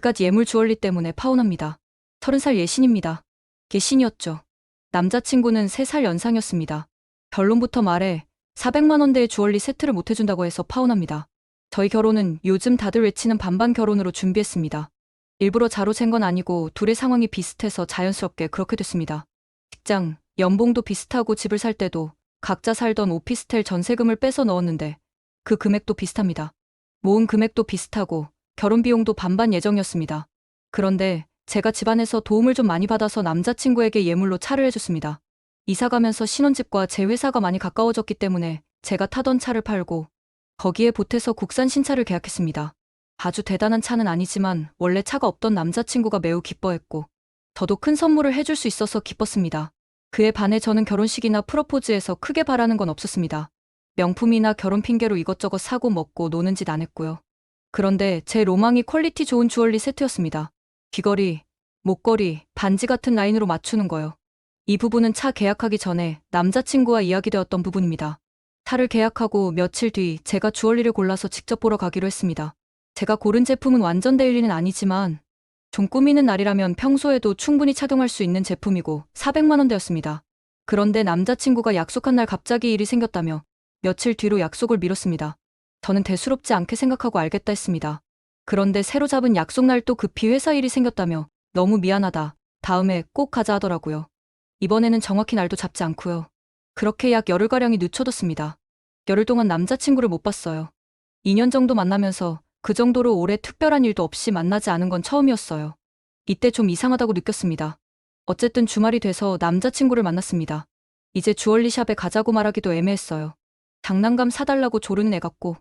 그깟 예물 주얼리 때문에 파혼합니다. 30살 예신입니다. 예신이었죠. 남자친구는 3살 연상이었습니다. 결론부터 말해 400만 원대의 주얼리 세트를 못 해준다고 해서 파혼합니다. 저희 결혼은 요즘 다들 외치는 반반 결혼으로 준비했습니다. 일부러 자로 잰 건 아니고 둘의 상황이 비슷해서 자연스럽게 그렇게 됐습니다. 직장, 연봉도 비슷하고 집을 살 때도 각자 살던 오피스텔 전세금을 빼서 넣었는데 그 금액도 비슷합니다. 모은 금액도 비슷하고 결혼 비용도 반반 예정이었습니다. 그런데 제가 집안에서 도움을 좀 많이 받아서 남자친구에게 예물로 차를 해줬습니다. 이사 가면서 신혼집과 제 회사가 많이 가까워졌기 때문에 제가 타던 차를 팔고 거기에 보태서 국산 신차를 계약했습니다. 아주 대단한 차는 아니지만 원래 차가 없던 남자친구가 매우 기뻐했고 저도 큰 선물을 해줄 수 있어서 기뻤습니다. 그에 반해 저는 결혼식이나 프러포즈에서 크게 바라는 건 없었습니다. 명품이나 결혼 핑계로 이것저것 사고 먹고 노는 짓 안 했고요. 그런데 제 로망이 퀄리티 좋은 주얼리 세트였습니다. 귀걸이, 목걸이, 반지 같은 라인으로 맞추는 거요. 이 부분은 차 계약하기 전에 남자친구와 이야기되었던 부분입니다. 차를 계약하고 며칠 뒤 제가 주얼리를 골라서 직접 보러 가기로 했습니다. 제가 고른 제품은 완전 데일리는 아니지만 좀 꾸미는 날이라면 평소에도 충분히 착용할 수 있는 제품이고 400만 원대였습니다. 그런데 남자친구가 약속한 날 갑자기 일이 생겼다며 며칠 뒤로 약속을 미뤘습니다. 저는 대수롭지 않게 생각하고 알겠다 했습니다. 그런데 새로 잡은 약속 날 또 급히 회사 일이 생겼다며 너무 미안하다. 다음에 꼭 가자 하더라고요. 이번에는 정확히 날도 잡지 않고요. 그렇게 약 열흘가량이 늦춰졌습니다. 열흘 동안 남자친구를 못 봤어요. 2년 정도 만나면서 그 정도로 오래 특별한 일도 없이 만나지 않은 건 처음이었어요. 이때 좀 이상하다고 느꼈습니다. 어쨌든 주말이 돼서 남자친구를 만났습니다. 이제 주얼리샵에 가자고 말하기도 애매했어요. 장난감 사달라고 조르는 애 같고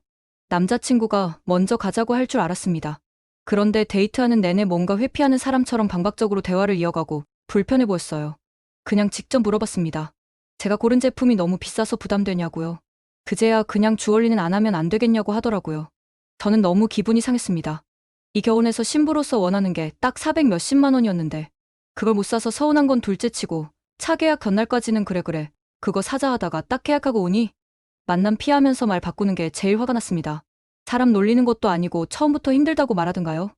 남자친구가 먼저 가자고 할 줄 알았습니다. 그런데 데이트하는 내내 뭔가 회피하는 사람처럼 반박적으로 대화를 이어가고 불편해 보였어요. 그냥 직접 물어봤습니다. 제가 고른 제품이 너무 비싸서 부담되냐고요. 그제야 그냥 주얼리는 안 하면 안 되겠냐고 하더라고요. 저는 너무 기분이 상했습니다. 이 결혼에서 신부로서 원하는 게 딱 400 몇십만 원이었는데 그걸 못 사서 서운한 건 둘째치고 차 계약 전날까지는 그래 그거 사자 하다가 딱 계약하고 오니 만남 피하면서 말 바꾸는 게 제일 화가 났습니다. 사람 놀리는 것도 아니고 처음부터 힘들다고 말하든가요.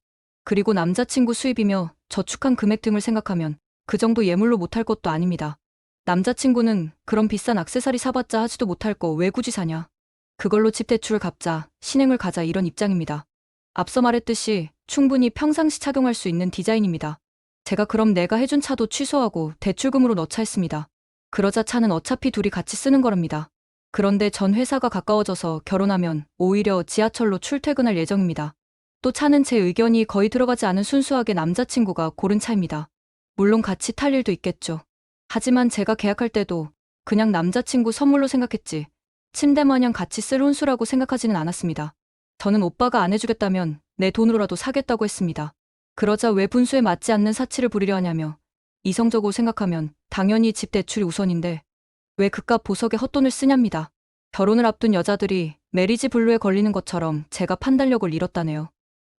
그리고 남자친구 수입이며 저축한 금액 등을 생각하면 그 정도 예물로 못할 것도 아닙니다. 남자친구는 그런 비싼 액세서리 사봤자 하지도 못할 거 왜 굳이 사냐. 그걸로 집 대출을 갚자, 신행을 가자 이런 입장입니다. 앞서 말했듯이 충분히 평상시 착용할 수 있는 디자인입니다. 제가 그럼 내가 해준 차도 취소하고 대출금으로 넣자 했습니다. 그러자 차는 어차피 둘이 같이 쓰는 거랍니다. 그런데 전 회사가 가까워져서 결혼하면 오히려 지하철로 출퇴근할 예정입니다. 또 차는 제 의견이 거의 들어가지 않은 순수하게 남자친구가 고른 차입니다. 물론 같이 탈 일도 있겠죠. 하지만 제가 계약할 때도 그냥 남자친구 선물로 생각했지 침대 마냥 같이 쓸 혼수라고 생각하지는 않았습니다. 저는 오빠가 안 해주겠다면 내 돈으로라도 사겠다고 했습니다. 그러자 왜 분수에 맞지 않는 사치를 부리려 하냐며 이성적으로 생각하면 당연히 집 대출이 우선인데 왜 그깟 보석에 헛돈을 쓰냐입니다. 결혼을 앞둔 여자들이 메리지 블루에 걸리는 것처럼 제가 판단력을 잃었다네요.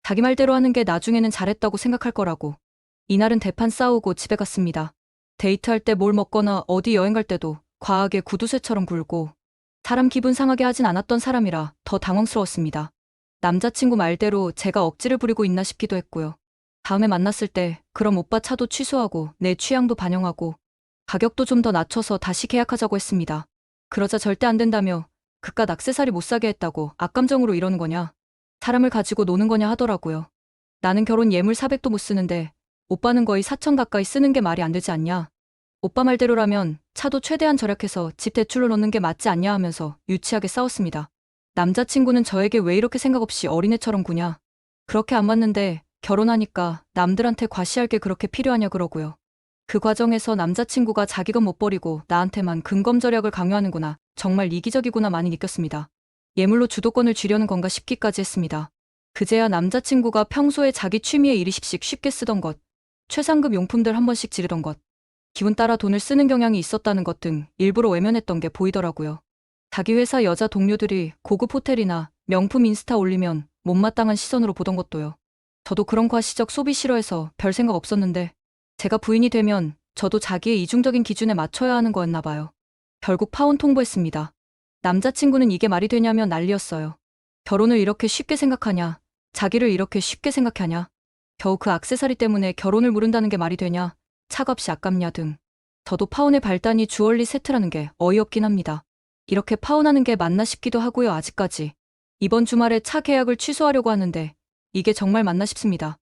자기 말대로 하는 게 나중에는 잘했다고 생각할 거라고. 이날은 대판 싸우고 집에 갔습니다. 데이트할 때 뭘 먹거나 어디 여행 갈 때도 과하게 구두쇠처럼 굴고 사람 기분 상하게 하진 않았던 사람이라 더 당황스러웠습니다. 남자친구 말대로 제가 억지를 부리고 있나 싶기도 했고요. 다음에 만났을 때 그럼 오빠 차도 취소하고 내 취향도 반영하고 가격도 좀 더 낮춰서 다시 계약하자고 했습니다. 그러자 절대 안 된다며 그깟 액세서리 못 사게 했다고 악감정으로 이러는 거냐. 사람을 가지고 노는 거냐 하더라고요. 나는 결혼 예물 400도 못 쓰는데 오빠는 거의 4천 가까이 쓰는 게 말이 안 되지 않냐. 오빠 말대로라면 차도 최대한 절약해서 집 대출로 넣는 게 맞지 않냐 하면서 유치하게 싸웠습니다. 남자친구는 저에게 왜 이렇게 생각 없이 어린애처럼 구냐. 그렇게 안 맞는데 결혼하니까 남들한테 과시할 게 그렇게 필요하냐 그러고요. 그 과정에서 남자친구가 자기 것 못 버리고 나한테만 근검절약을 강요하는구나. 정말 이기적이구나 많이 느꼈습니다. 예물로 주도권을 쥐려는 건가 싶기까지 했습니다. 그제야 남자친구가 평소에 자기 취미에 1, 20씩 쉽게 쓰던 것, 최상급 용품들 한 번씩 지르던 것, 기분 따라 돈을 쓰는 경향이 있었다는 것 등 일부러 외면했던 게 보이더라고요. 자기 회사 여자 동료들이 고급 호텔이나 명품 인스타 올리면 못마땅한 시선으로 보던 것도요. 저도 그런 과시적 소비 싫어해서 별 생각 없었는데 제가 부인이 되면 저도 자기의 이중적인 기준에 맞춰야 하는 거였나 봐요. 결국 파혼 통보했습니다. 남자친구는 이게 말이 되냐며 난리였어요. 결혼을 이렇게 쉽게 생각하냐, 자기를 이렇게 쉽게 생각하냐. 겨우 그 액세서리 때문에 결혼을 무른다는 게 말이 되냐, 차값이 아깝냐 등. 저도 파혼의 발단이 주얼리 세트라는 게 어이없긴 합니다. 이렇게 파혼하는 게 맞나 싶기도 하고요, 아직까지. 이번 주말에 차 계약을 취소하려고 하는데 이게 정말 맞나 싶습니다.